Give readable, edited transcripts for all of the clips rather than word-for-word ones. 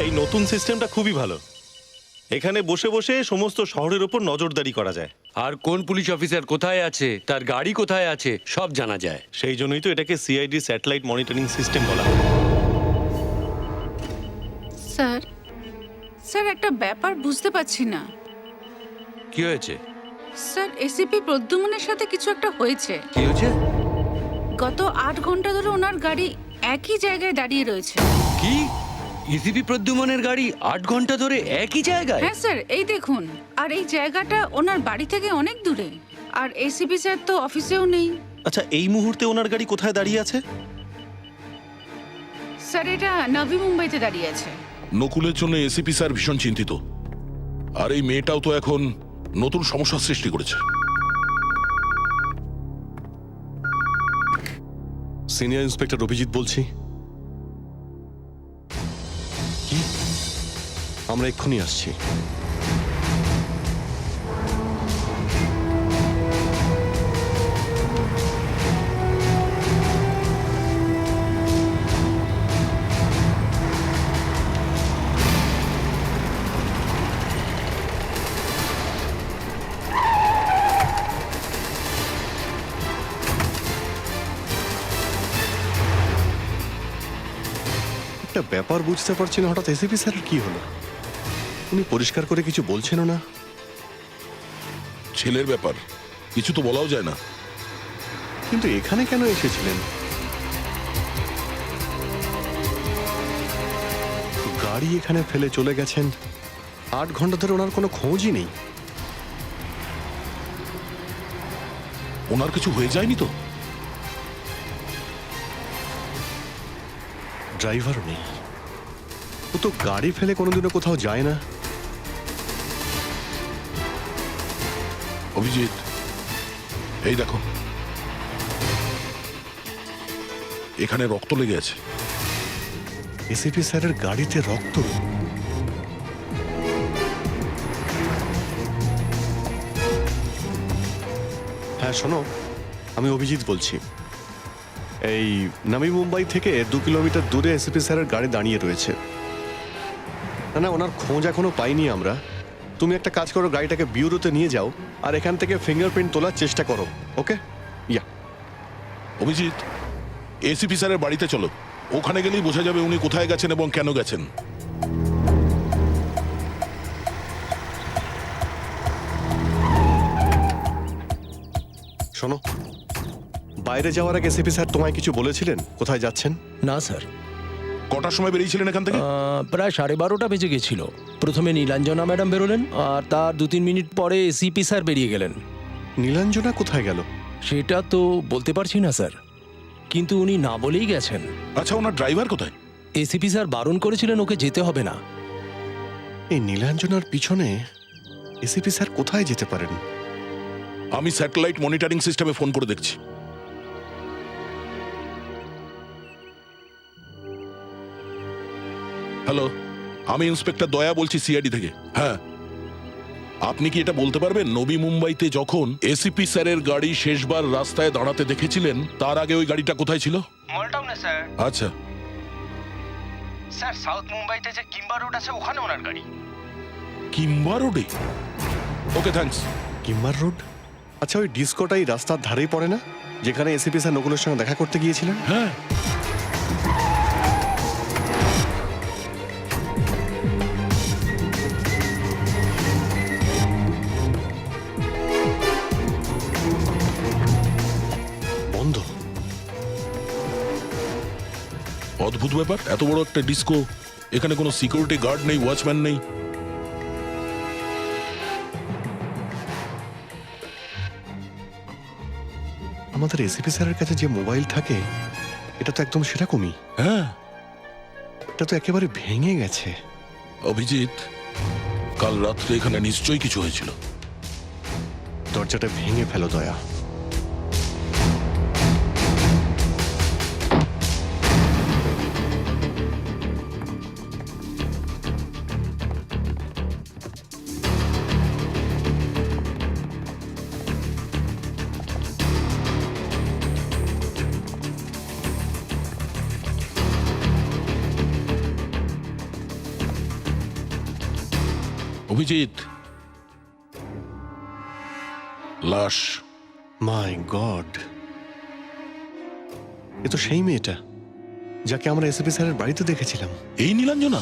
এই নতুন সিস্টেমটা খুবই ভালো। এখানে বসে বসে সমস্ত শহরের ওপর নজরদারি করা যায়। আর কোন পুলিশ অফিসার কোথায় আছে, তার গাড়ি কোথায় আছে, সব জানা যায়। সেই জন্যই তো এটাকে সিআইডি স্যাটেলাইট মনিটরিং সিস্টেম বলা হয়। স্যার স্যার একটা ব্যাপার বুঝতে পারছি না। কি হয়েছে? স্যার এসিপি প্রদ্যুম্নের সাথে কিছু একটা হয়েছে। কি হয়েছে? গত 8 ঘন্টা ধরে ওনার গাড়ি একই জায়গায় দাঁড়িয়ে রয়েছে। কি? ইসিপি প্রদ্যুমনের গাড়ি 8 ঘন্টা ধরে একই জায়গায়? হ্যাঁ স্যার, এই দেখুন। আর এই জায়গাটা ওনার বাড়ি থেকে অনেক দূরে। আর এসিপি স্যার তো অফিসেও নেই। আচ্ছা, এই মুহূর্তে ওনার গাড়ি কোথায় দাঁড়িয়ে আছে? স্যার এটা নবী মুম্বাইতে দাঁড়িয়ে আছে। নকুলের জন্য এসিপি স্যার ভীষণ চিন্তিত। আর এই মেয়েটাও তো এখন নতুন সমস্যার সৃষ্টি করেছে। সিনিয়র ইন্সপেক্টর অভিজিৎ বলছি। কি? আমরা এক্ষুনি আসছি। একটা ব্যাপার বুঝতে পারছি না, হঠাৎ এসিপি স্যারের কি হলো? উনি পরিষ্কার করে কিছু বলছেনও না। ছেলের ব্যাপার, কিছু তো বলাও যায় না। কিন্তু এখানে কেন এসেছিলেন? গাড়ি এখানে ফেলে চলে গেছেন, 8 ঘন্টা ধরে ওনার কোনো খোঁজই নেই। ওনার কিছু হয়ে যায়নি তো? ড্রাইভারও নেই। ও তো গাড়ি ফেলে কোনোদিনও কোথাও যায় না। অভিজিৎ, এই দেখো, এখানে রক্ত লেগে আছে। এসিপি স্যারের গাড়িতে রক্ত? হ্যাঁ শোনো, আমি অভিজিৎ বলছি। এই নবী মুম্বাই থেকে 2 কিলোমিটার দূরে এসিপি স্যারের গাড়ি দাঁড়িয়ে রয়েছে। না না, ওনার খোঁজ এখনো পাইনি আমরা। তুমি একটা কাজ করো, গাড়িটাকে বিউরোতে নিয়ে যাও আর এখান থেকে ফিঙ্গারপ্রিন্ট তোলার চেষ্টা করো। ওকে? ইয়া। অভিজিৎ, এসিপি স্যারের বাড়িতে চলো। ওখানে গেলেই বোঝা যাবে উনি কোথায় গেছেন এবং কেন গেছেন। শোনো, বাইরে যাওয়ার আগে এসিপি স্যার তোমায় কিছু বলেছিলেন কোথায় যাচ্ছেন? না স্যার, কটার সময় বেরিয়েছিলেন এখান থেকে? প্রায় 12:30 বেজে গেছিল। প্রথমে নীলাঞ্জনা ম্যাডাম বেরোলেন, আর তার 2-3 মিনিট পরে এসিপি স্যার বেরিয়ে গেলেন। নীলাঞ্জনা কোথায় গেল? সেটা তো বলতে পারছি না স্যার, কিন্তু উনি না বলেই গেছেন। আচ্ছা, ওনার ড্রাইভার কোথায়? এসিপি স্যার বারণ করেছিলেন ওকে যেতে হবে না। এই নীলাঞ্জনার পিছনে এসিপি স্যার কোথায় যেতে পারেন? আমি স্যাটেলাইট মনিটরিং সিস্টেমে ফোন করে দেখছি। হ্যালো, আমি ইন্সপেক্টর দয়া বলছি সিআইডি থেকে। হ্যাঁ, আপনি কি এটা বলতে পারবেন নবী মুম্বাইতে যখন এসিপি স্যারের গাড়ি শেষবার রাস্তায় দাঁড়াতে দেখেছিলেন, তার আগে ওই গাড়িটা কোথায় ছিল? মলটাউনে স্যার। আচ্ছা, স্যার সাউথ মুম্বাইতে যে কিম্বা রোড আছে ওখানে ওনার গাড়ি। কিম্বা রোডে? ওকে, থ্যাঙ্কস। কিম্বার রোড? আচ্ছা, ওই ডিস্কোটাই রাস্তার ধারেই পড়ে না, যেখানে এসিপি স্যার নকুলের সঙ্গে দেখা করতে গিয়েছিলেন? হ্যাঁ, বন্ধ। অদ্ভুত ব্যাপার, এত বড় একটা ডিস্কো, এখানে কোনো সিকিউরিটি গার্ড নেই, ওয়াচম্যান নেই। আমাদের এসিপি স্যারের কাছে যে মোবাইল থাকে, এটা তো একদম সেরকমই। হ্যাঁ, এটা তো একেবারে ভেঙে গেছে। অভিজিৎ, কাল রাত্রে এখানে নিশ্চয়ই কিছু হয়েছিল। দরজাটা ভেঙে ফেলো দয়া। অভিজিৎ, লাশ। মাই গড, এ তো সেই মেয়েটা যাকে আমরা এসপি স্যারের বাড়িতে দেখেছিলাম। এই নীলাঞ্জনা?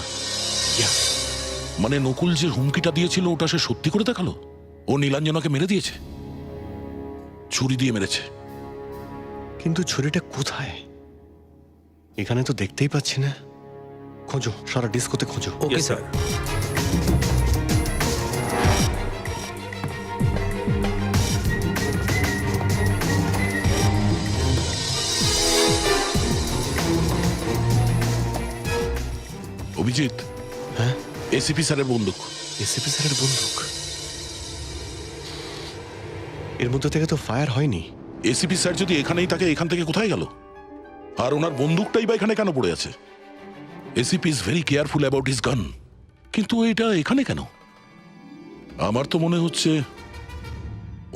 মানে নকুল যে হুমকিটা দিয়েছিল ওটা সে সত্যি করে দেখালো? ও নীলাঞ্জনাকে মেরে দিয়েছে, ছুরি দিয়ে মেরেছে। কিন্তু ছুরিটা কোথায়? এখানে তো দেখতেই পাচ্ছি না। খোঁজো, সারা ডিস্কোতে খোঁজো। Okay sir. অভিজিৎ, হ্যাঁ, এসিপি স্যারের বন্দুক। এসপি স্যারের বন্দুক। এর মধ্যে থেকে তো ফায়ার হয়নি। এসিপি স্যার যদি এখানেই থাকে, এখান থেকে কোথায় গেল? আর ওনার বন্দুকটাই বা এখানে কেন পড়ে আছে? ACP is very careful about his গান, কিন্তু এটা এখানে কেন? আমার তো মনে হচ্ছে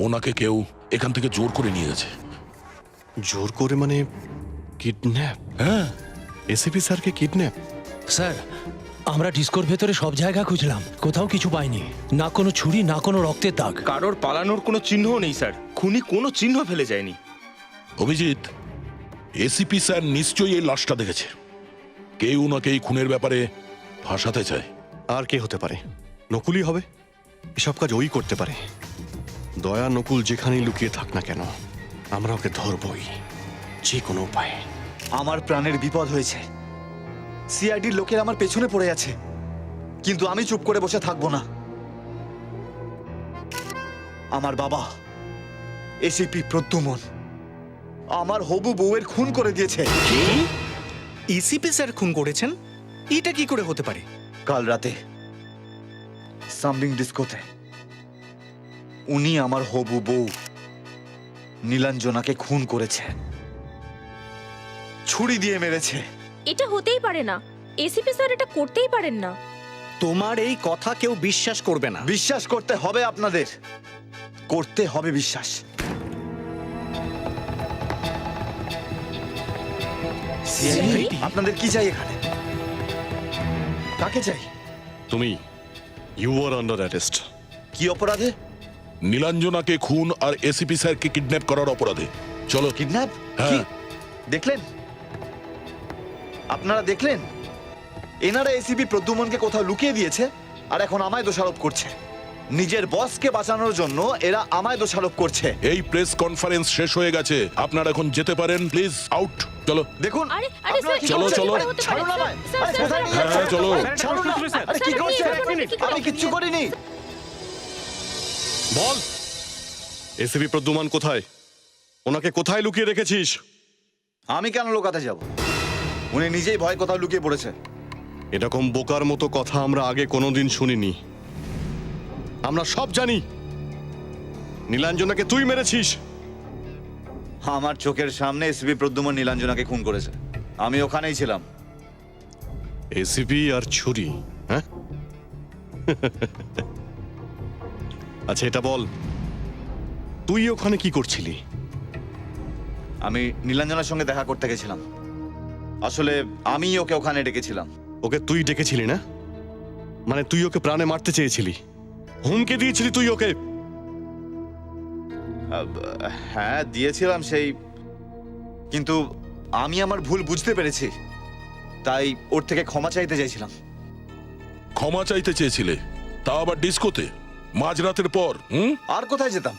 ওনাকে কেউ এখান থেকে জোর করে নিয়ে গেছে। জোর করে মানে কিডন্যাপ? হ্যাঁ, এসপি স্যারকে কিডন্যাপ? স্যার, আমরা ডিস্কোর ভেতরে সব জায়গা খুঁজলাম, কোথাও কিছু পাইনি। না কোনো ছুরি, না কোনো রক্তের দাগ। কারোর পালানোর কোনো চিহ্নও নেই স্যার, খুনি কোনো চিহ্ন ফেলে যায়নি। অভিজিৎ, এসিপি স্যার নিশ্চয়ই এই লাশটা দেখেছে। কেউ ওনাকে এই খুনের ব্যাপারে ফাঁসাতে চায়। আর কে হতে পারে? নকুলই হবে। এসব কাজ ওই করতে পারে। দয়া নকুল যেখানেই লুকিয়ে থাক না কেন, আমরা ওকে ধরবই, যে কোনো উপায়ে। আমার প্রাণের বিপদ হয়েছে। সিআইডির লোকের আমার পেছনে পড়ে আছে, কিন্তু আমি চুপ করে বসে থাকবো না। আমার বাবা এসিপি প্রদ্যুমন আমার হবু বউয়ের খুন করে দিয়েছে। ইসিপি স্যার খুন করেছেন? এটা কি করে হতে পারে? কাল রাতে সামলিং ডিস্কোতে উনি আমার হবু বউ নীলাঞ্জনাকে খুন করেছে, ছুরি দিয়ে মেরেছে। এটা হতেই পারে না, এসিপি স্যার এটা করতেই পারেন না। তোমার এই কথা কেউ বিশ্বাস করবে না। বিশ্বাস করতে হবে আপনাদের, করতে হবে বিশ্বাস। আপনাদের কি চাই এখানে? কাকে চাই? তুমি, ইউ আর আন্ডার অ্যারেস্ট। কি অপরাধে? নীলাঞ্জনাকে খুন আর এসিপি স্যারকে কিডন্যাপ করার অপরাধে। চলো। কিডন্যাপ? হ্যাঁ। কি দেখলেন? আপনারা দেখলেন? এনারা এসিপি প্রদ্যুমনকে কোথাও লুকিয়ে দিয়েছে, আর এখন আমায় দোষারোপ করছে। নিজের বসকে বাঁচানোর জন্য এরা আমায় দোষারোপ করছে। এই প্রেস কনফারেন্স শেষ হয়ে গেছে, আপনারা এখন যেতে পারেন। Please out. চলো। দেখুন আরে আপনারা কি চলো, করছেন? চলো। আরে, ছাড়ুন আমায়। স্যার, আরে, স্যার, কোথায় নিয়ে হ্যাঁ, যাচ্ছেন? চলো। ছাড়ুন না। আরে, কি স্যার, করছেন? স্যার, আমি কিচ্ছু করিনি। বল, এসপি প্রদ্যুমান কোথায়? ওনাকে কোথায় লুকিয়ে রেখেছিস? আমি কেন লোকাতে যাব? উনি নিজেই ভয় কোথাও লুকিয়ে পড়েছে। এরকম বোকার মতো কথা আমরা আগে কোনোদিন শুনিনি। আমরা সব জানি নীলাঞ্জনাকে তুই মেরেছিস। আমার চোখের সামনে এসিপি প্রদ্যুমন নীলাঞ্জনাকে খুন করেছে, আমি ওখানেই ছিলাম। এসিপি আর ছুরি, হ্যাঁ? আচ্ছা এটা বল, তুই ওখানে কি করছিলি? আমি নীলাঞ্জনার সঙ্গে দেখা করতে গেছিলাম। আসলে আমি ওকে ওখানে ডেকেছিলাম। ওকে তুই ডেকেছিলি না? মানে তুই ওকে প্রাণে মারতে চেয়েছিলি, হুমকি দিয়েছিলি তুই ওকে? হ্যাঁ দিয়েছিলাম সেই, কিন্তু আমি আমার ভুল বুঝতে পেরেছি, তাই ওর থেকে ক্ষমা চাইতে চাইছিলাম। ক্ষমা চাইতে চেয়েছিলে, তা আবার ডিস্কোতে মাঝরাতের পর? আর কোথায় যেতাম?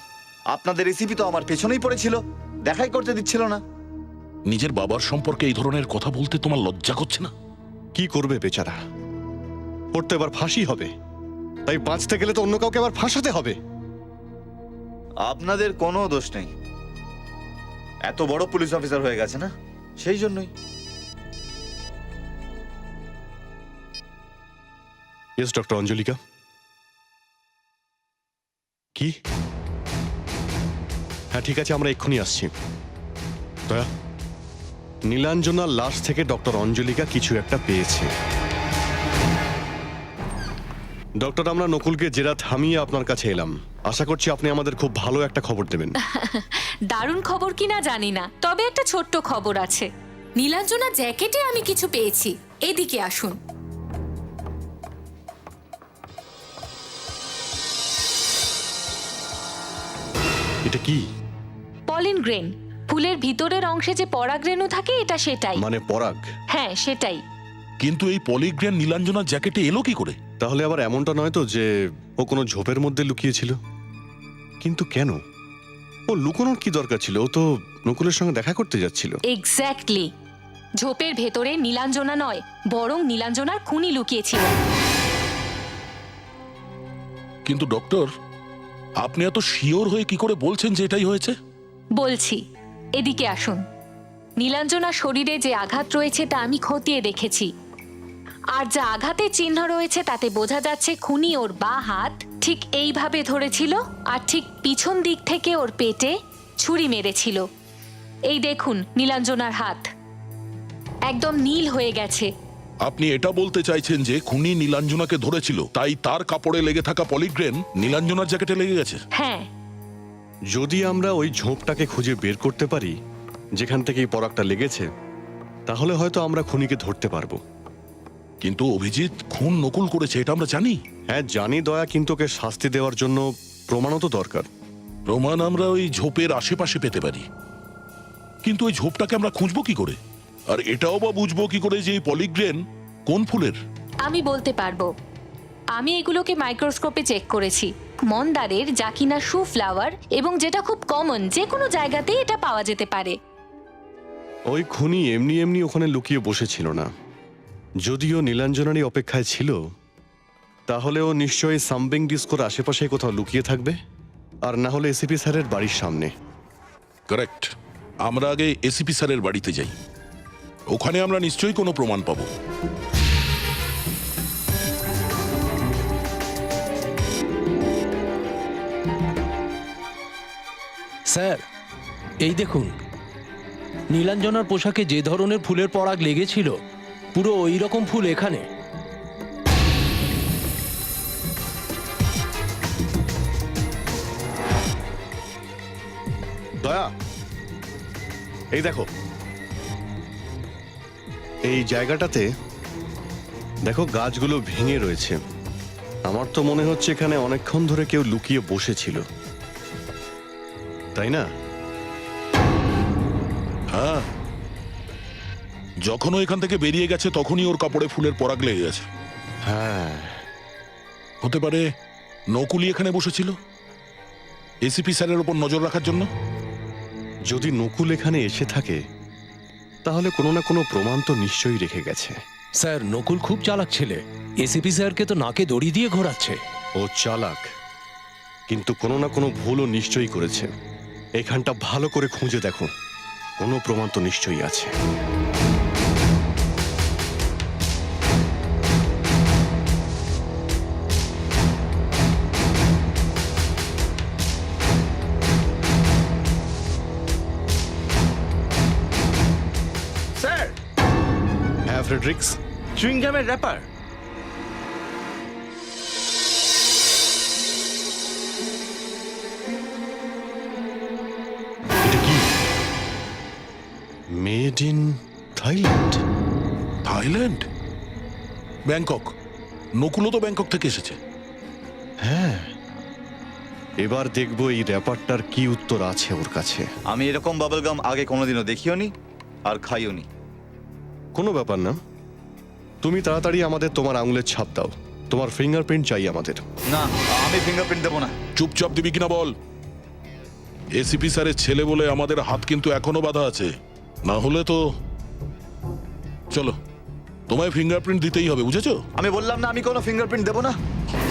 আপনাদের রেসিপি তো আমার পেছনেই পড়েছিল, দেখাই করতে দিচ্ছিল না। নিজের বাবার সম্পর্কে এই ধরনের কথা বলতে তোমার লজ্জা করছে না? কি করবে বেচারা? ওর তো এবার ফাঁসি হবে, তাই বাঁচতে গেলে তো অন্য কাউকে আবার ফাঁসাতে হবে। আপনাদের কোনো দোষ নেই, এত বড় পুলিশ অফিসার হয়ে গেছে না, সেই জন্যই। Yes doctor Anjalika. কি? হ্যাঁ ঠিক আছে, আমরা এক্ষুনি আসছি। দয়া, নীলাঞ্জনার লাশ থেকে ডক্টর অঞ্জলিকা কিছু একটা পেয়েছে। ডক্টর, আমরা নকুলকে জেরা থামিয়ে আপনার কাছে এলাম। আশা করছি আপনি আমাদের খুব ভালো একটা খবর দেবেন। দারুণ খবর কিনা জানি না, তবে একটা ছোট্ট খবর আছে। নীলাঞ্জনা জ্যাকেটে আমি কিছু পেয়েছি, এদিকে আসুন। এটা কি? পলিন গ্রেন, ফুলের ভিতরের অংশে যে পরাগরেণু থাকে এটা সেটাই। মানে পরাগ? হ্যাঁ সেটাই। কিন্তু এই পলিগ্রেন নীলাঞ্জনার জ্যাকেটে এলো কি করে? তাহলে আবার এমনটা নয় তো যে ও কোনো ঝোপের মধ্যে লুকিয়েছিল? কিন্তু কেন? ও লুকোনোর কি দরকার ছিল? ও তো নকুলের সঙ্গে দেখা করতে যাচ্ছিল। এক্স্যাক্টলি। ঝোপের ভেতরে নীলাঞ্জনা নয়, বরং নীলাঞ্জনার খুনি লুকিয়েছিল। কিন্তু ডক্টর, আপনি এত শিওর হয়ে কি করে বলছেন যে এটাই হয়েছে? বলছি, এদিকে আসুন। নীলাঞ্জনার শরীরে যে আঘাত রয়েছে তা আমি খতিয়ে দেখেছি, আর যা আঘাতের চিহ্ন রয়েছে তাতে বোঝা যাচ্ছে খুনি ওর বাঁ হাত ঠিক এইভাবে ধরেছিল, আর ঠিক পিছন দিক থেকে ওর পেটে ছুরি মেরেছিল। এই দেখুন নীলাঞ্জনার হাত একদম নীল হয়ে গেছে। আপনি এটা বলতে চাইছেন যে খুনি নীলাঞ্জনাকে ধরেছিল, তাই তার কাপড়ে লেগে থাকা পলিগ্রেন নীলাঞ্জনার জ্যাকেটে লেগে গেছে? হ্যাঁ। যদি আমরা ওই ঝোপটাকে খুঁজে বের করতে পারি যেখান থেকে এই পরাগটা লেগেছে, তাহলে হয়তো আমরা খুনিকে ধরতে পারবো। কিন্তু অভিজিৎ খুন নকুল করেছে এটা আমরা জানি। হ্যাঁ জানি দয়া, কিন্তু ওকে শাস্তি দেওয়ার জন্য প্রমাণও তো দরকার। প্রমাণ আমরা ওই ঝোপের আশেপাশে পেতে পারি, কিন্তু ওই ঝোপটাকে আমরা খুঁজবো কি করে? আর এটাও বা বুঝবো কি করে যে এই পলিগ্রেন কোন ফুলের? আমি বলতে পারবো। আমি এগুলোকে মাইক্রোস্কোপে চেক করেছি। মন্দারের, যা কিনা শু ফ্লাওয়ার, এবং যেটা খুব কমন, যে কোনো জায়গাতেই এটা পাওয়া যেতে পারে। ওই খুনি এমনি এমনি ওখানে লুকিয়ে বসেছিল না। যদিও নীলাঞ্জনারই অপেক্ষায় ছিল, তাহলে ও নিশ্চয়ই সামবিং ডিস্কোর আশেপাশে কোথাও লুকিয়ে থাকবে, আর না হলে এসিপি স্যারের বাড়ির সামনে। কারেক্ট। আমরা আগে এসিপি স্যারের বাড়িতে যাই, ওখানে আমরা নিশ্চয়ই কোনো প্রমাণ পাবো। স্যার, এই দেখুন, নীলাঞ্জনার পোশাকে যে ধরনের ফুলের পরাগ লেগেছিল পুরো ওই রকম ফুল এখানে। দয়া, এই দেখো, এই জায়গাটাতে দেখো গাছগুলো ভেঙে রয়েছে। আমার তো মনে হচ্ছে এখানে অনেকক্ষণ ধরে কেউ লুকিয়ে বসেছিল, তাই না? হ্যাঁ, যখন ও এখান থেকে বেরিয়ে গেছে তখনই ওর কাপড়ে ফুলের পরাগ লেগে গেছে। হ্যাঁ, হতে পারে নকুলি এখানে বসেছিল এসিপি স্যারের উপর নজর রাখার জন্য। যদি নকুল এখানে এসে থাকে তাহলে কোনো না কোনো প্রমাণ তো নিশ্চয়ই রেখে গেছে। স্যার, নকুল খুব চালাক ছেলে। এসিপি স্যারকে তো নাকে দড়ি দিয়ে ঘোরাচ্ছে। ও চালাক, কিন্তু কোনো না কোনো ভুলও নিশ্চয়ই করেছে। এখানটা ভালো করে খুঁজে দেখো, কোনো প্রমাণ তো নিশ্চয়ই আছে। স্যার, হ্যাঁ ফ্রেডরিক্স, চুইংগামের র্যাপার। এটা কি? Made in Thailand? Thailand? Bangkok? নকুলও তো ব্যাংকক থেকে এসেছে। হ্যাঁ, এবার দেখবো এই র্যাপারটার কি উত্তর আছে ওর কাছে। আমি এরকম বাবলগাম আগে কোনোদিনও দেখিওনি আর খাইওনি। কোনো ব্যাপার না, তুমি তাড়াতাড়ি আমাদের তোমার আঙুলের ছাপ দাও। তোমার ফিঙ্গারপ্রিন্ট চাই আমাদের। না, আমি ফিঙ্গারপ্রিন্ট দেবো না। চুপচাপ দিবি কিনা বল। এসিপি স্যারের ছেলে বলে আমাদের হাত কিন্তু এখনো বাধা আছে, না হলে তো। চলো, তোমায় ফিঙ্গারপ্রিন্ট দিতেই হবে, বুঝেছো? আমি বললাম না আমি কোনো ফিঙ্গারপ্রিন্ট দেবো না।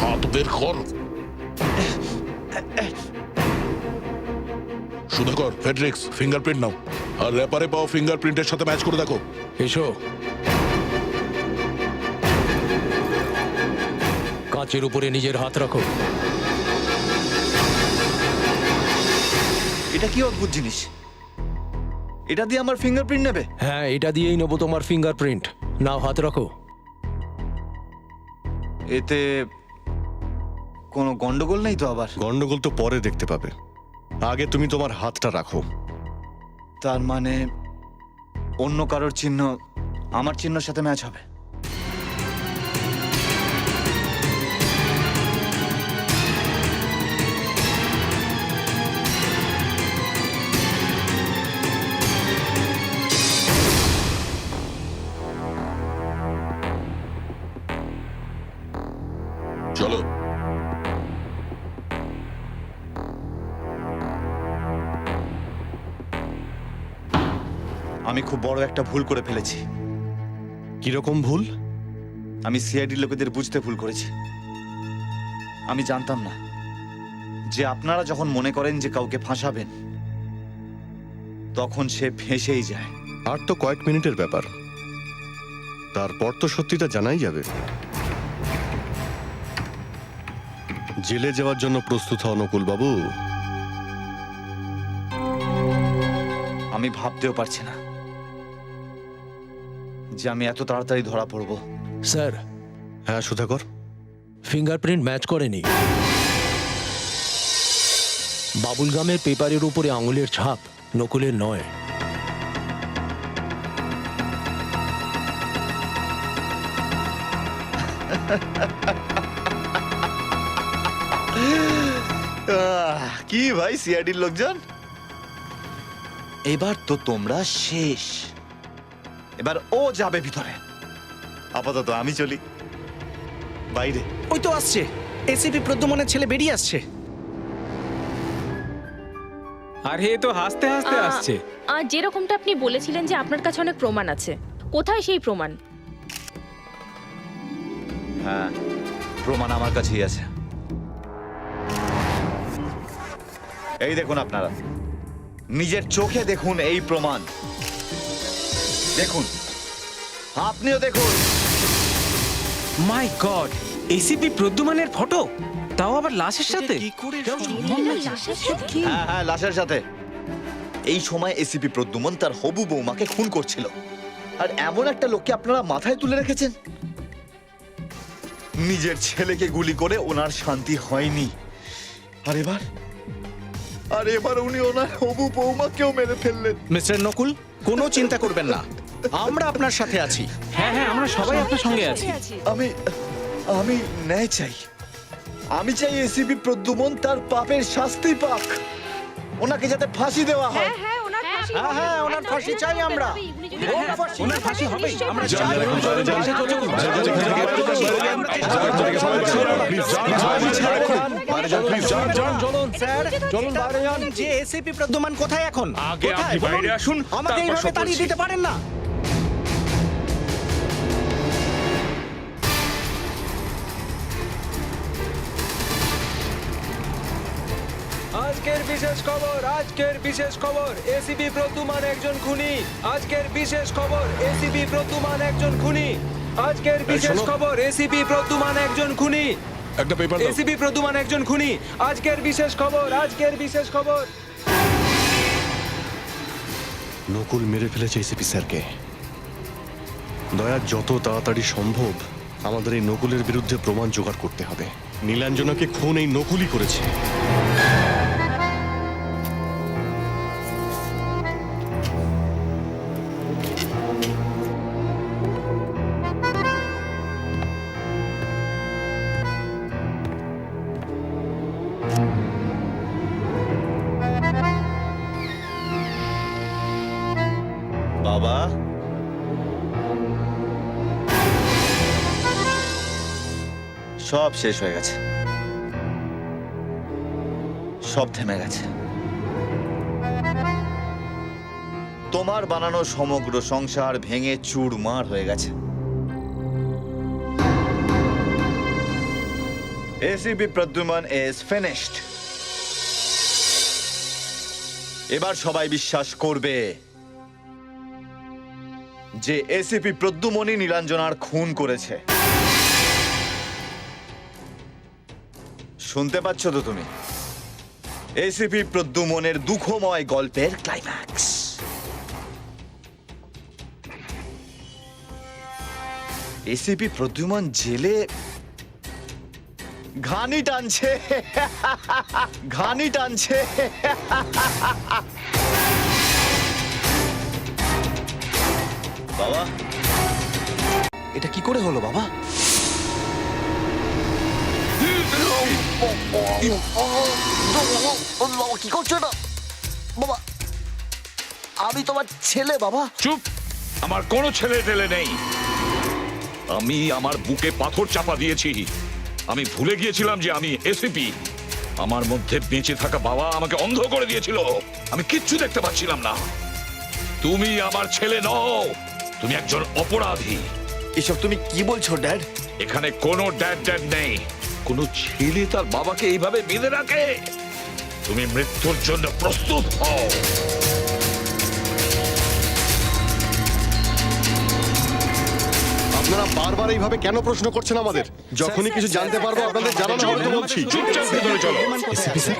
হাত বের কর। সুধাকর, ফেডরিক্স, ফিঙ্গারপ্রিন্ট নাও, আর র্যাপারে পাও ফিঙ্গারপ্রিন্টের সাথে ম্যাচ করে দেখো। এসো। কাঁচের উপরে নিজের হাত রাখো। এটা কি অদ্ভুত জিনিস? এটা দিয়ে আমার ফিঙ্গারপ্রিন্ট নেবে? হ্যাঁ, এটা দিয়েই নেবো তোমার ফিঙ্গারপ্রিন্ট। নাও, হাত রাখো। এতে কোনো গন্ডগোল নেই তো আবার? গন্ডগোল তো পরে দেখতে পাবে, আগে তুমি তোমার হাতটা রাখো। তার মানে অন্য কারোর চিহ্ন আমার চিহ্নের সাথে ম্যাচ হবে? চলো। আমি খুব বড় একটা ভুল করে ফেলেছি। কিরকম ভুল? আমি সিআইডি লোকেদের বুঝতে ভুল করেছি। আমি জানতাম না যে আপনারা যখন মনে করেন যে কাউকে ফাঁসাবেন তখন সে ফেঁসেই যায়। আর তো কয়েক মিনিটের ব্যাপার, তারপর তো সত্যিটা জানাই যাবে। জেলে যাওয়ার জন্য প্রস্তুত হও নকুল বাবু। আমি ভাবতেও পারছি না যে আমি এত তাড়াতাড়ি ধরা পড়ব। স্যার, হ্যাঁ সুধাকর, ফিঙ্গারপ্রিন্ট ম্যাচ করেনি। বাবুলগামের পেপারের উপরে আঙুলের ছাপ নকুলের নয়। কি ভাই সিআইডির লোকজন, এবার তো তোমরা শেষ। এবার ও যাবে ভিতরে, আপাতত আমি চলি বাইরে। ওই তো আসছে, এসিপি প্রদ্যুমনের ছেলে বেরিয়ে আসছে। আরে এ তো হাসতে হাসতে আসছে। আর যেরকমটা আপনি বলেছিলেন যে আপনার কাছে অনেক প্রমাণ আছে, কোথায় সেই প্রমাণ? হ্যাঁ, প্রমাণ আমার কাছেই আছে। এই দেখুন, আপনারা নিজের চোখে দেখুন এই প্রমাণ। দেখুন, আপনিও দেখুন। মাই গড, এসিপি প্রদ্যুমনের ফটো, তাও আবার লাশের সাথে। কি করে হ্যাঁ হ্যাঁ, লাশের সাথে। এই সময় এসিপি প্রদ্যুমন তার হবু বৌমাকে খুন করছিল, আর এমন একটা লোককে আপনারা মাথায় তুলে রেখেছেন। নিজের ছেলেকে গুলি করে ওনার শান্তি হয়নি, আর এবার উনি ওনার হবু বৌমাকেও মেরে ফেললেন। মিস্টার নকুল, কোনো চিন্তা করবেন না, আমরা আপনার সাথে আছি। হ্যাঁ হ্যাঁ, আমরা সবাই আপনার সঙ্গে আছি। আমি ন্যায় চাই। আমি চাই এসিপি প্রদ্যুমন তার পাপের শাস্তি পাক, ওনাকে যাতে ফাঁসি দেওয়া হয়। হ্যাঁ, ওনার ফাঁসি হ্যাঁ হ্যাঁ, ওনার ফাঁসি চাই আমরা। ওনার ফাঁসি হবে, আমরা চাই। চলুন বাইরে যান। যে এসিপি প্রদ্যুমন কোথায় এখন? আগে আপনি বাইরে আসুন, আমাকে এইভাবে তাড়িয়ে দিতে পারেন না। আজকের বিশেষ খবর, এসিপি প্রদ্যুমন একজন খুনি। আজকের বিশেষ খবর, এসিপি প্রদ্যুমন একজন খুনি। আজকের বিশেষ খবর, এসিপি প্রদ্যুমন একজন খুনি। একটা পেপার দাও। এসিপি প্রদ্যুমন একজন খুনি। আজকের বিশেষ খবর। নকুল মেরে ফেলেছে এসিপি স্যারকে। দয়া, যত তাড়াতাড়ি সম্ভব আমাদের এই নকুলের বিরুদ্ধে প্রমাণ জোগাড় করতে হবে। নীলাঞ্জনাকে খুন এই নকুলই করেছে। বাবা, সব শেষ হয়ে গেছে, সব থেমে গেছে। তোমার বানানো সমগ্র সংসার ভেঙে চুরমার হয়ে গেছে। ACP Pradyuman is finished. এবার সবাই বিশ্বাস করবে যে এসিপি প্রদ্যুমনই নীলাঞ্জনার খুন করেছে। শুনতে পাচ্ছ তো তুমি? এসিপি প্রদ্যুমনের দুঃখময় গল্পের ক্লাইম্যাক্স। এসিপি প্রদ্যুমন জেলে ঘানি টানছে। বাবা, এটা কি করে হলো বাবা? কি করছো না বাবা? আমি তোমার ছেলে বাবা। চুপ, আমার কোনো ছেলে টেলে নেই। আমি আমার বুকে পাথর চাপা দিয়েছি আমি ভুলে গিয়েছিলাম যে আমি এসিপি। আমার মধ্যে বেঁচে থাকা বাবা আমাকে অন্ধ করে দিয়েছিল। আমি কিচ্ছু দেখতে পাচ্ছিলাম না। তুমি আমার ছেলে নও, তুমি একজন অপরাধী। এসব তুমি কি বলছো ড্যাড? এখানে কোনো ড্যাড ড্যাড নেই। কোনো ছেলে তার বাবাকে এইভাবে বেঁধে রাখে? তুমি মৃত্যুর জন্য প্রস্তুত হও। আপনারা বারবার এইভাবে কেন প্রশ্ন করছেন আমাদের? যখনই কিছু জানতে পারবো আপনাদের জানানো হবে তো বলছি। চুপচাপ ভেতরে চলো। এসিপি স্যার,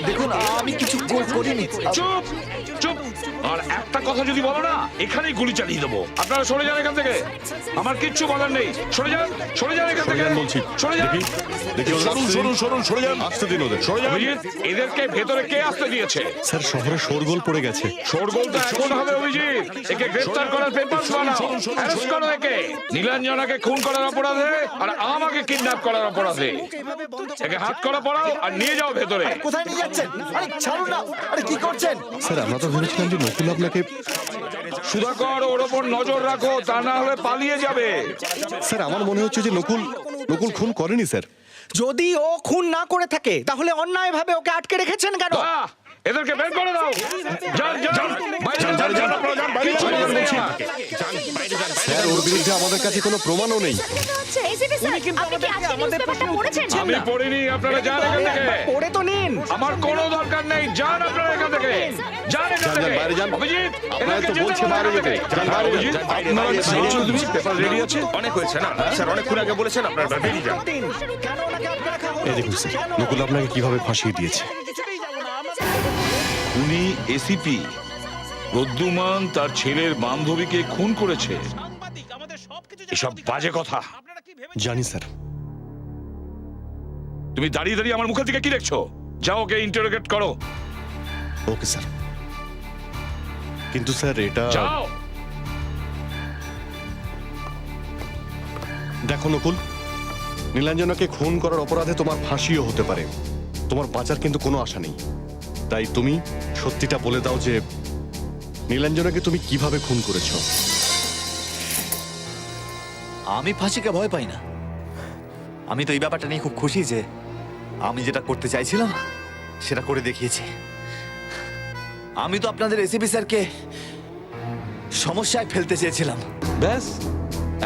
দেখুন আমি কিছু করিনি। চুপ চুপ। আর একটা কথা যদি বলো না, এখানেই গুলি চালিয়ে দেবো। আপনারা সরে যান এখান থেকে। আমার কিচ্ছু বলার নেই। সরে যান, সরে যান এখান থেকে। বলছি সরে যান। দেখি ওদের আসতে দিন। সরুন সরে যান। আসতে দিন ওদের। সরে যান। অভিজিৎ, এদেরকে ভেতরে কে আসতে দিয়েছে? স্যার, শহরে শোরগোল পড়ে গেছে। শোরগোল তো এখন হবে অভিজিৎ। একে গ্রেফতার করার পেপারস বানাও। অ্যারেস্ট করো একে। নীলাঞ্জনাকে খুন করার অপরাধে আর আমাকে কিডন্যাপ করার অপরাধে। একে হাত করা পড়াও আর নিয়ে যাও ভেতরে। কোথায় নিয়ে যাচ্ছেন? আরে ছাড়ুন না। আরে কি করছেন? স্যার, আমরা তো ভেবেছিলাম যে নকুল আপনাকে। সুধাকর, ওর ওপর নজর রাখো, তা না হলে পালিয়ে যাবে। স্যার, আমার মনে হচ্ছে যে নকুল খুন করেনি স্যার। যদি ও খুন না করে থাকে তাহলে অন্যায়ভাবে ওকে আটকে রেখেছেন কেন? বাহ! এদেরকে বের করে দাও। যান যান, বাইরে যান, যান, আপনারা যান, বাইরে যান, স্যার, ওর বিরুদ্ধে আমাদের কাছে কোনো প্রমাণও নেই। আমি পড়িনি, আপনারা যান এখান থেকে। পড়ে তো নিন। আমার কোনো দরকার নেই। যান আপনারা এখান থেকে। যান এখান যান, থেকে। বাইরে যান। অভিজিৎ, আপনারা এদেরকে তো যেতে বলছেন বলো বাইরে এখান যেতে। থেকে। যান, বাইরে যান। অভিজিৎ, আপনারা বাইরে যান। পেপার রেডি আছে? অনেক হয়েছে না স্যার, অনেকক্ষণ আগে বলেছেন আপনারা বেরিয়ে যান। কেন ওনাকে আটকে রাখা হলো? এই দেখুন স্যার, নকুল আপনাকে কিভাবে ফাঁসিয়ে দিয়েছে। উনি এসিপি প্রদ্যুমান তার ছেলের বান্ধবীকে খুন করেছে। এসব বাজে কথা। জানি স্যার। তুমি দাঁড়িয়ে দাঁড়িয়ে আমার মুখের দিকে কি দেখছো? যাও, ওকে ইন্টারোগেট করো। Okay sir. কিন্তু স্যার, এটা যাও। দেখো নকুল, নীলাঞ্জনাকে খুন করার অপরাধে তোমার ফাঁসিও হতে পারে। তোমার বাঁচার কিন্তু কোনো আশা নেই। তাই তুমি সত্যিটা বলে দাও যে নীলাঞ্জনাকে তুমি কিভাবে খুন করেছো। আমি ফাঁসিকে ভয় পাই না। আমি তো এই ব্যাপারটা নিয়ে খুব খুশি যে আমি যেটা করতে চাইছিলাম সেটা করে দেখিয়েছি। আমি তো আপনাদের এসিপি স্যারকে সমস্যায় ফেলতে চেয়েছিলাম। ব্যাস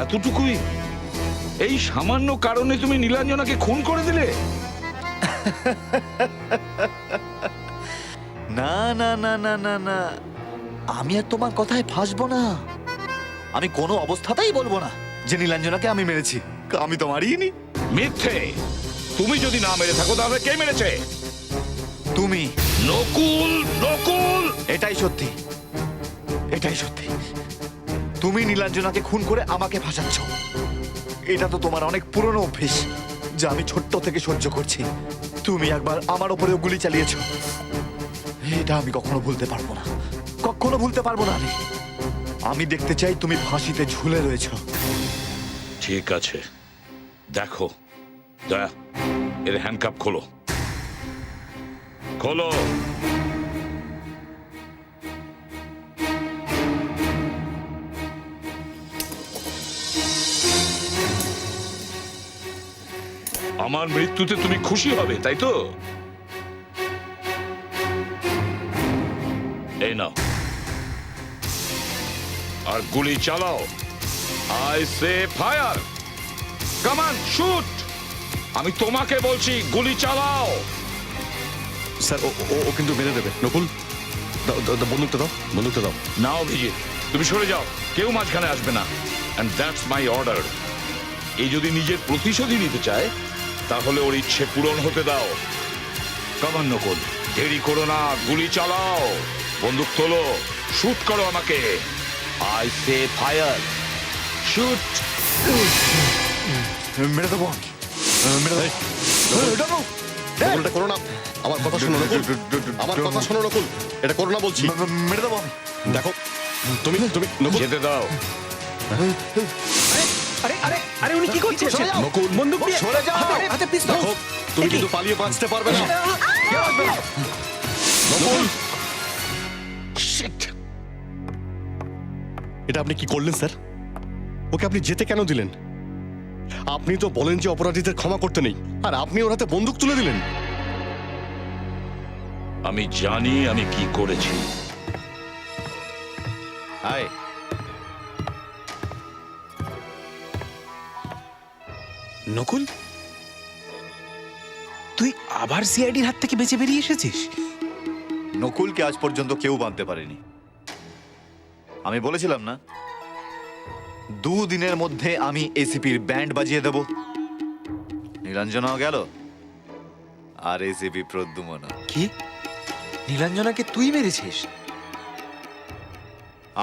এতটুকুই? এই সামান্য কারণে তুমি নীলাঞ্জনাকে খুন করে দিলে? না না না না না না, আমি আর তোমার কথায় ফাঁসবো না। আমি কোনো অবস্থাতেই বলবো না যে নীলাঞ্জনাকে আমি মেরেছি। আমি তো মারিনি। মিথ্যে। তুমি যদি না মেরে থাকো তাহলে কে মেরেছে? তুমি। নকুল, নকুল। এটাই সত্যি, এটাই সত্যি। তুমি নীলাঞ্জনাকে খুন করে আমাকে ফাঁসাচ্ছ। এটা তো তোমার অনেক পুরনো অভ্যেস যা আমি ছোট্ট থেকে সহ্য করছি। তুমি একবার আমার উপরেও গুলি চালিয়েছ। এটা আমি কখনো ভুলতে পারবো না, কখনো ভুলতে পারবো না। আমি দেখতে চাই তুমি ফাঁসিতে ঝুলে রয়েছ। ঠিক আছে, দেখো। দয়া, এর হ্যান্ডকাপ খোলো, খোলো। আমার মৃত্যুতে তুমি খুশি হবে, তাই তো? এই নাও, আর গুলি চালাও। I say fire. Come on, shoot. আমি তোমাকে বলছি, গুলি চালাও। স্যার, ও কিন্তু মেরে দেবে। নকুল, বন্দুকটা দাও, বন্দুকটা দাও। নাও অভিজিৎ, তুমি সরে যাও। কেউ মাঝখানে আসবে না। And that's my order. এই যদি নিজের প্রতিশোধই নিতে চায় তাহলে ওর ইচ্ছে পূরণ হতে দাও। কামান নকুল, দেরি করো না, গুলি চালাও। বন্দুক তোলো, শুট করো আমাকে। I say fire, shoot. মেরে দেবো, মেরে দেবো। নকুলটা করো না। আমার কথা শোনো নকুল, আমার কথা শোনো নকুল। এটা করো না বলছি। মেরে দেবো। দেখো, তুমি নকুল, যেতে দাও। আরে আরে আরে, উনি কি করছেন? নকুল, বন্দুক দিয়ে সরে যাও। হাতে পিস্তল। দেখো, তুমি কিন্তু পালিয়ে বাঁচতে পারবে না। নকুল, Shit! এটা আপনি কি করলেন স্যার? ওকে আপনি যেতে কেন দিলেন? আপনি তো বলেন যে অপরাধীদের ক্ষমা করতে নেই, আর আপনি ওর হাতে বন্দুক তুলে দিলেন। আমি জানি আমি কি করেছি। হাই, নকুল, তুই আবার সিআইডির হাত থেকে বেঁচে বেরিয়ে এসেছিস? নকুলকে আজ পর্যন্ত কেউ বাঁধতে পারেনি। আমি বলেছিলাম না, 2 দিনের মধ্যে আমি এসিপির ব্যান্ড বাজিয়ে দেব। নীলাঞ্জনাও গেল, আর এসিপি প্রদ্যুমন। কি নীলাঞ্জনাকে তুই মেরেছিস?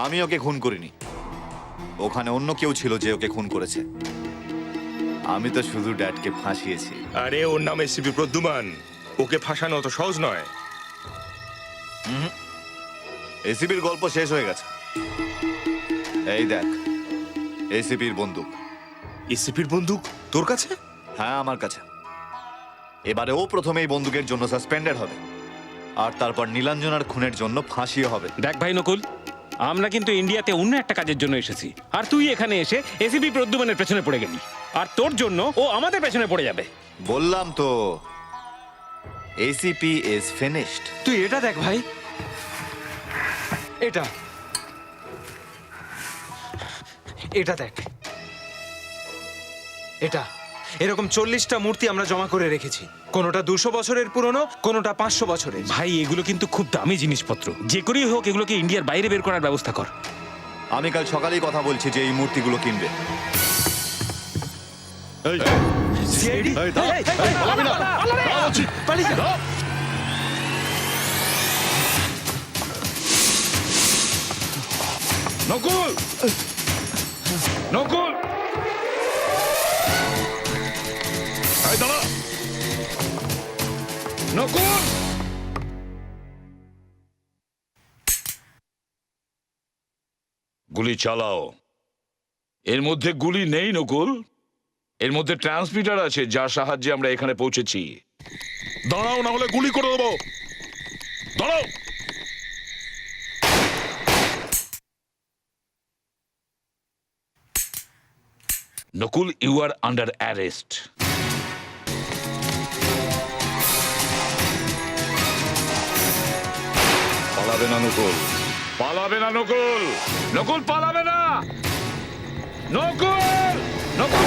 আমি ওকে খুন করিনি, ওখানে অন্য কেউ ছিল যে ওকে খুন করেছে। আমি তো শুধু ড্যাডকে ফাঁসিয়েছি। আরে ওর নাম এসিপি প্রদ্যুমান, ওকে ফাঁসানো অত সহজ নয়। এসিপির গল্প শেষ হয়ে গেছে। এই দেখ, এসিপির বন্দুক। এসিপির বন্দুক তোর কাছে? হ্যাঁ, আমার কাছে। এবারে ও প্রথমে এই বন্দুকের জন্য সাসপেন্ডেড হবে, আর তারপর নীলাঞ্জনার খুনের জন্য ফাঁসিও হবে। দেখ ভাই নকুল, আমরা কিন্তু ইন্ডিয়াতে অন্য একটা কাজের জন্য এসেছি, আর তুই এখানে এসে এসিপি প্রদ্যুমানের পেছনে পড়ে গেলি, আর তোর জন্য ও আমাদের পেছনে পড়ে যাবে। বললাম তো, এসিপি ইজ ফিনিশড। তুই এটা দেখ ভাই, এটা এটা দেখ, এটা এরকম 40টা মূর্তি আমরা জমা করে রেখেছি। কোনোটা 200 বছরের পুরনো, কোনোটা 500 বছরের। ভাই এগুলো কিন্তু খুব দামি জিনিসপত্র, যে করেই হোক এগুলোকে ইন্ডিয়ার বাইরে বের করার ব্যবস্থা কর। আমি কাল সকালেই কথা বলছি যে এই মূর্তিগুলো কিনবে। এই, এই, দাঁড়া, এই, পালাবি না, দাঁড়া বলছি। দাঁড়া। নকুল, নকুল, এই দাঁড়া, নকুল। গুলি চালাও। এর মধ্যে গুলি নেই নকুল, এর মধ্যে ট্রান্সমিটার আছে যার সাহায্যে আমরা এখানে পৌঁছেছি। দাঁড়াও, না হলে গুলি করে দেবো। দাঁড়াও। Nakul, you are under arrest. পালাবে না নকুল, পালাবে না নকুল, নকুল পালাবে না, নকুল, নকুল।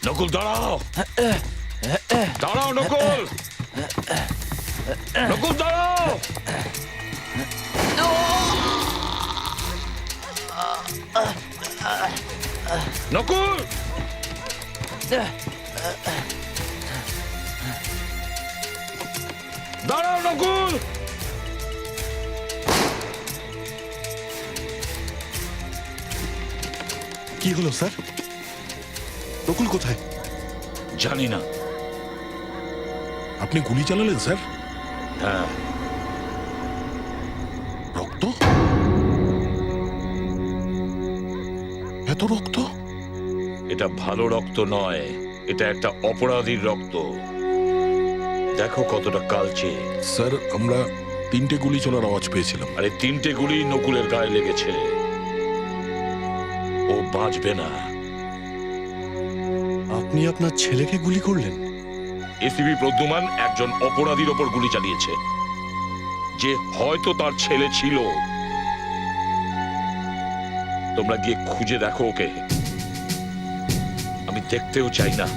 নকুল দাঁড়াও, দাঁড়াও নকুল, নকুল দাঁড়াও। নকুল, দাঁড়াও নকুল। কি হলো স্যার? নকুল কোথায়? জানি না। আপনি গুলি চালালেন স্যার? হ্যাঁ। রক্ত? এত রক্ত? এটা ভালো রক্ত নয়, এটা একটা অপরাধীর রক্ত। দেখো কতটা কালচে। স্যার, আমরা 3টে গুলি চলার আওয়াজ পেয়েছিলাম। আরে 3টে গুলি নকুলের গায়ে লেগেছে, ও বাঁচবে না। আপনি আপনার ছেলেকে গুলি করলেন? এসিপি প্রদ্যুমান একজন অপরাধীর ওপর গুলি চালিয়েছে, যে হয়তো তার ছেলে ছিল। তোমরা গিয়ে খুঁজে দেখো ওকে, আমি দেখতেও চাই না।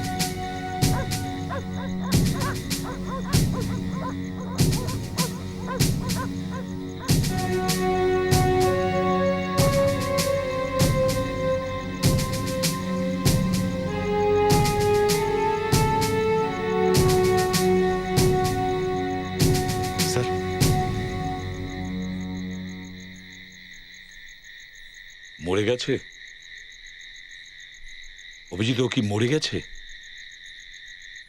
মরে গেছে? অভিজিৎ, ও কি মরে গেছে?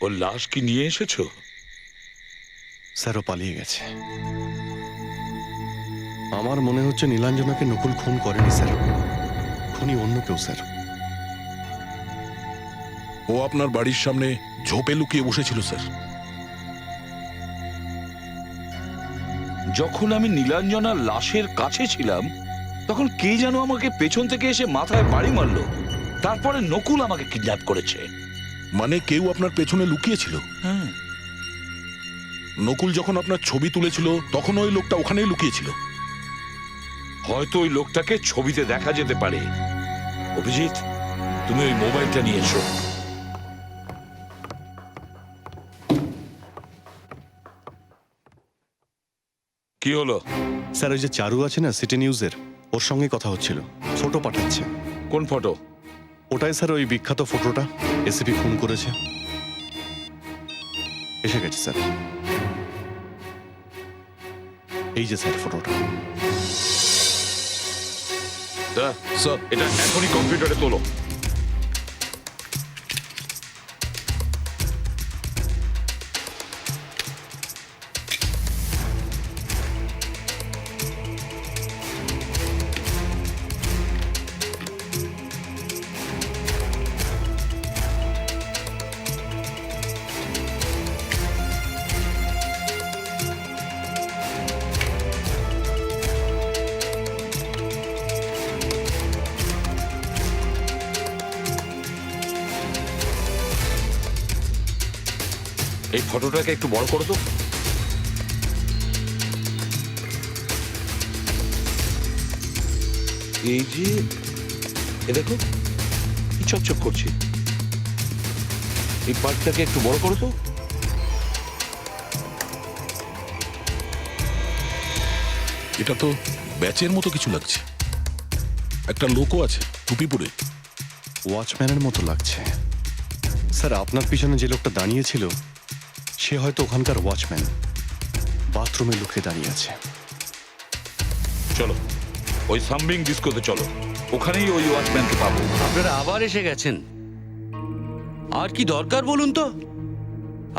ওর লাশ কি নিয়ে এসেছো? স্যার ও পালিয়ে গেছে। আমার মনে হচ্ছে নীলাঞ্জনাকে নকুল খুন করেনি স্যার, খুনি অন্য কেউ স্যার। ও আপনার বাড়ির সামনে ঝোপে লুকিয়ে বসেছিল স্যার। যখন আমি নীলাঞ্জনার লাশের কাছে ছিলাম তখন কে যেন আমাকে পেছন থেকে এসে মাথায় বাড়ি মারলো। তারপরে নকুল আমাকে কিডন্যাপ করেছে। মানে কেউ আপনার পেছনে লুকিয়েছিল? হ্যাঁ। নকুল যখন আপনার ছবি তুলেছিল তখন ওই লোকটা ওখানেই লুকিয়েছিল। হয়তো ওই লোকটাকে ছবিতে দেখা যেতে পারে। অভিজিৎ, তুমি ওই মোবাইলটা নিয়ে এসো। কি হলো? স্যার ওই যে চারু আছে না সিটি নিউজের, ওর সঙ্গে কথা হচ্ছিল, ফটো পাঠাচ্ছে। কোন ফটো? ওটাই স্যার ওই বিখ্যাত ফটোটা, এসিপি খুন করেছে। এসে গেছে স্যার, এই যে স্যার ফটোটা। স্যার এটা এখনই কম্পিউটারে তোলো। এই ফটোটাকে একটু বড় করো তো। এই যে এ দেখো কি চকচক করছে। এই পার্টটাকে একটু বড় করো তো। এটা তো ব্যাচের মতো কিছু লাগছে। একটা লোকও আছে টুপি পরে। ওয়াচম্যানের মতো লাগছে স্যার। আপনার পিছনে যে লোকটা দাঁড়িয়েছিল সে হয়তো ওখানকার ওয়াচম্যান, বাথরুমে লুকিয়ে দাঁড়িয়ে আছে। চলো ওই সামবিং ডিস্কোতে চলো, ওখানেই ওই ওয়াচম্যানকে পাবো। আপনারা আবার এসে গেছেন। আর কি দরকার বলুন তো?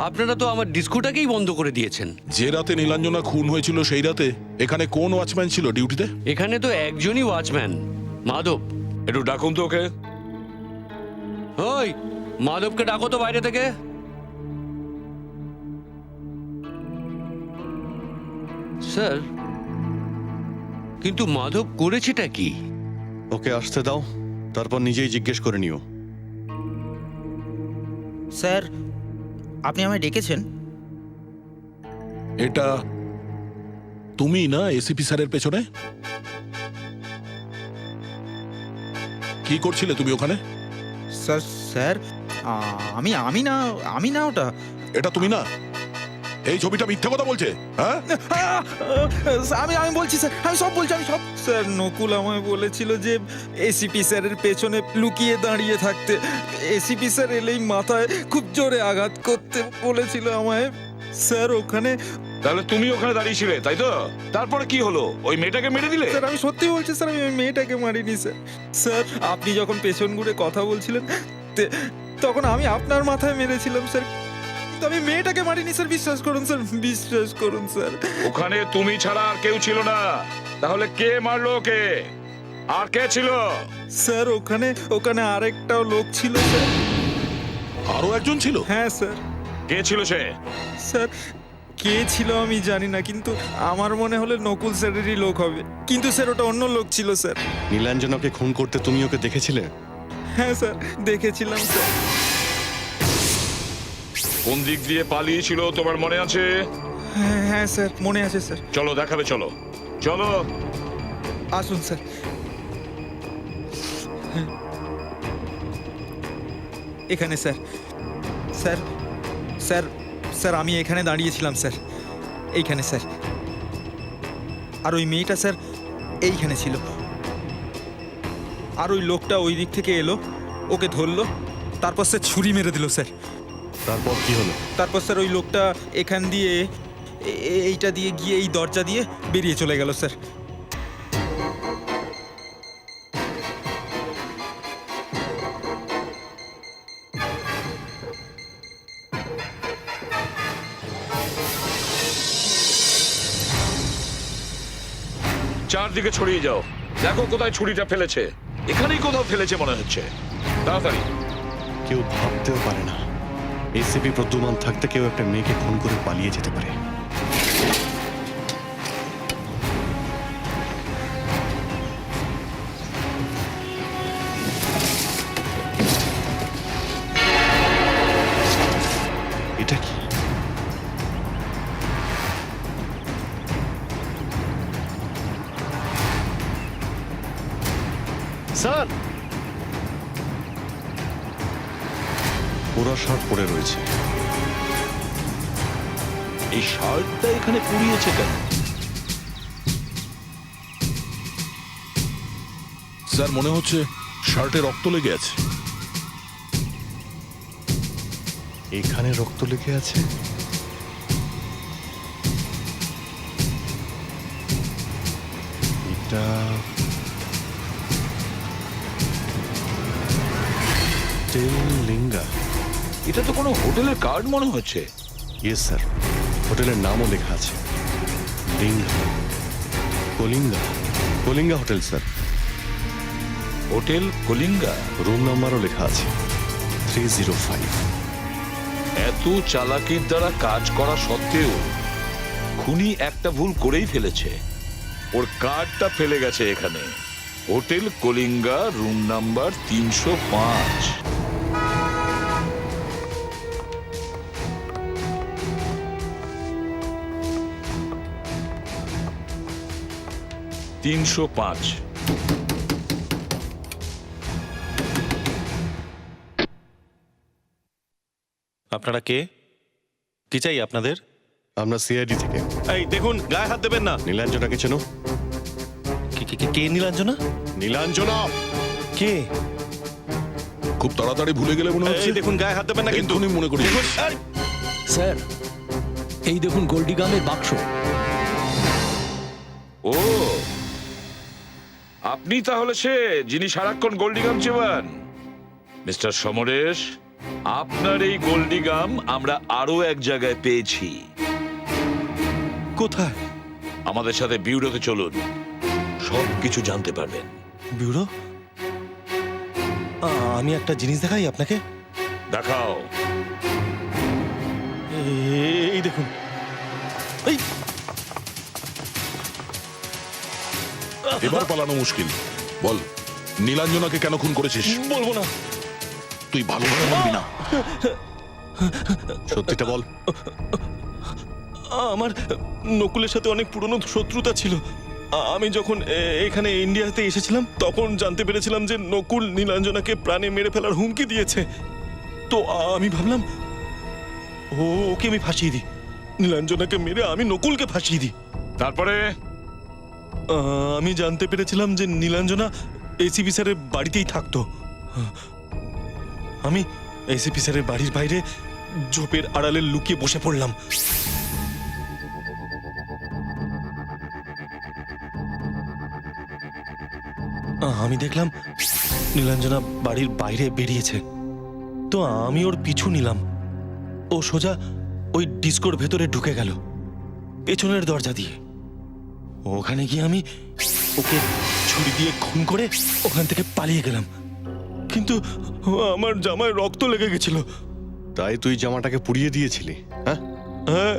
আপনারা তো আমার ডিস্কোটাকেই বন্ধ করে দিয়েছেন। যে রাতে নীলাঞ্জনা খুন হয়েছিল সেই রাতে এখানে কোন ওয়াচম্যান ছিল ডিউটিতে? এখানে তো একজনই ওয়াচম্যান, মাধব। একটু ডাকুন তো ওকে। ওই মাধবকে ডাকো তো বাইরে থেকে। স্যার, কিন্তু মাধব করেছেটা কি? ওকে আসতে দাও, তারপর নিজেই জিজ্ঞেস করে নিও। স্যার আপনি আমায় ডেকেছেন? এটা তুমি না এসিপি স্যারের পেছনে? কি করছিলে তুমি ওখানে? স্যার স্যার আমি আমি না আমি না ওটা। এটা তুমি না? এই ছবিটা মিথ্যা কথা বলছে। হ্যাঁ আমি আমি বলছি স্যার, আমি সব বলছি, আমি সব। স্যার নকুল আমায় বলেছিল যে এসিপি স্যারের পেছনে লুকিয়ে দাঁড়িয়ে থাকতে। এসিপি স্যার এলেই মাথায় খুব জোরে আঘাত করতে বলেছিল আমায়। স্যার ওখানে। তাহলে তুমি ওখানে দাঁড়িয়েছিলে তাই তো? তারপরে কি হলো? ওই মেয়েটাকে মেরে দিলে? স্যার আমি সত্যি বলছি স্যার, আমি ওই মেয়েটাকে মারিনি স্যার। স্যার আপনি যখন পেছন ঘুরে কথা বলছিলেন তখন আমি আপনার মাথায় মেরেছিলাম স্যার, কিন্তু আমি মেয়েটাকে মারিনি স্যার। বিশ্বাস করুন স্যার, বিশ্বাস করুন স্যার। ওখানে তুমি ছাড়া আর কেউ ছিল না। তাহলে কে মারলো ওকে? আর কে ছিল? স্যার ওখানে ওখানে আরেকটাও লোক ছিল স্যার। আরো একজন ছিল? হ্যাঁ স্যার। কে ছিল সে? স্যার কে ছিল আমি জানি না, কিন্তু আমার মনে হলে নকুল স্যারেরই লোক হবে। কিন্তু স্যার ওটা অন্য লোক ছিল স্যার। নীলাঞ্জনাকে খুন করতে তুমি ওকে দেখেছিলে? হ্যাঁ স্যার দেখেছিলাম স্যার। কোন দিক দিয়ে পালিয়েছিল তোমার মনে আছে? হ্যাঁ স্যার মনে আছে স্যার। চলো দেখাবে, চলো চলো। আসুন স্যার। এখানে স্যার। স্যার স্যার স্যার আমি এখানে দাঁড়িয়েছিলাম স্যার, এইখানে স্যার। আর ওই মেয়েটা স্যার এইখানে ছিল। আর ওই লোকটা ওই দিক থেকে এলো, ওকে ধরলো, তারপর স্যার ছুরি মেরে দিল স্যার। তারপর কি হলো? তারপর স্যার ওই লোকটা এখান দিয়ে এইটা দিয়ে গিয়ে এই দরজা দিয়ে বেরিয়ে চলে গেল স্যার। চারদিকে ছড়িয়ে যাও, দেখো কোথায় ছুরিটা ফেলেছে। এখানেই কোথাও ফেলেছে মনে হচ্ছে। তাড়াতাড়ি। কেউ ভাবতেও পারে না এসিপি প্রদ্যুমান থাকতে কেউ একটা মেয়েকে খুন করে পালিয়ে যেতে পারে। এটা কি? স্যার, পুরো শার্ট পরে রয়েছে। এই শার্টটা এখানে পুড়িয়েছে কেন? স্যার, মনে হচ্ছে শার্টে রক্ত লেগে আছে। এখানে রক্ত লেগে আছে? এটা লিঙ্গা। এটা তো কোনো হোটেলের কার্ড মনে হচ্ছে। ইয়েস স্যার, হোটেলের নামও লেখা আছে Linga. Kalinga, Kalinga hotel sir. Hotel Kalinga. Room নাম্বারও লেখা আছে 305। এত চালাকির দ্বারা কাজ করা সত্ত্বেও খুনি একটা ভুল করেই ফেলেছে। ওর কার্ডটা ফেলে গেছে এখানে। Hotel Kalinga, room number 305। আপনারা কে? কি চাই আপনাদের? আমরা সিআইডি থেকে। এই দেখুন, গায়ে হাত দেবেন না। নীলাঞ্জনাকে চেনো? কে নীলাঞ্জনা? নীলাঞ্জনা কে? খুব তাড়াতাড়ি ভুলে গেলে মনে হচ্ছে। এই দেখুন, গায়ে হাত দেবেন না কিন্তু। এক্ষুনি মনে করি। দেখুন, স্যার, এই দেখুন গোল্ডিগামের বাক্স। ও, আপনি তাহলে সে যিনি সারাক্ষণ গোল্ডিগাম চেবান। মিস্টার সমরেশ, আপনার এই গোল্ডিগাম আমরা আরো এক জায়গায় পেয়েছি। কোথায়? আমাদের সাথে বিউরোতে চলুন, সবকিছু জানতে পারবেন। ব্যুরো? আমি একটা জিনিস দেখাই আপনাকে। দেখাও। এই দেখুন। এই এবার পালানো মুশকিল। বল, নীলাঞ্জনাকে কেন খুন করেছিস? বলবো না। তুই ভালোভাবে বলবি না। সত্যিটা বল। আমার নকুলের সাথে অনেক পুরনো শত্রুতা ছিল। আমি যখন এখানে ইন্ডিয়াতে এসেছিলাম তখন জানতে পেরেছিলাম যে নকুল নীলাঞ্জনাকে প্রাণে মেরে ফেলার হুমকি দিয়েছে। তো আমি ভাবলাম ওকে আমি ফাঁসিয়ে দিই, নীলাঞ্জনাকে মেরে আমি নকুলকে ফাঁসিয়ে দিই। তারপরে আমি জানতে পেরেছিলাম যে নীলাঞ্জনা এসিপি স্যারের বাড়িতেই থাকতো। আমি এসিপি স্যারের বাড়ির বাইরে ঝোপের আড়ালে লুকিয়ে বসে পড়লাম। আমি দেখলাম নীলাঞ্জনা বাড়ির বাইরে বেরিয়েছে। তো আমি ওর পিছু নিলাম। ও সোজা ওই ডিস্কোর ভেতরে ঢুকে গেল পেছনের দরজা দিয়ে। ওখানে গিয়ে আমি ওকে ছুরি দিয়ে খুন করে ওখান থেকে পালিয়ে গেলাম। কিন্তু আমার জামায় রক্ত লেগে গেছিল। তাই তুই জামাটাকে পুড়িয়ে দিয়েছিলি? হ্যাঁ হ্যাঁ,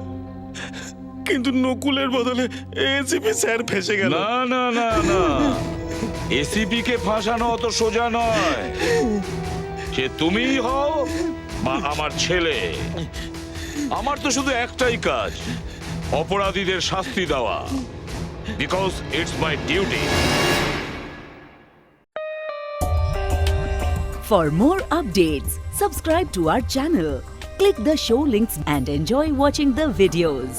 কিন্তু নকুলের বদলে এসিপি স্যার ফেসে গেল। না না না না, এসিপি কে ফাঁসানো অত সোজা নয়। সে তুমিই হও বা আমার ছেলে। আমার তো শুধু একটাই কাজ, অপরাধীদের শাস্তি দেওয়া, because it's my duty. For more updates, subscribe to our channel, click the show links and enjoy watching the videos.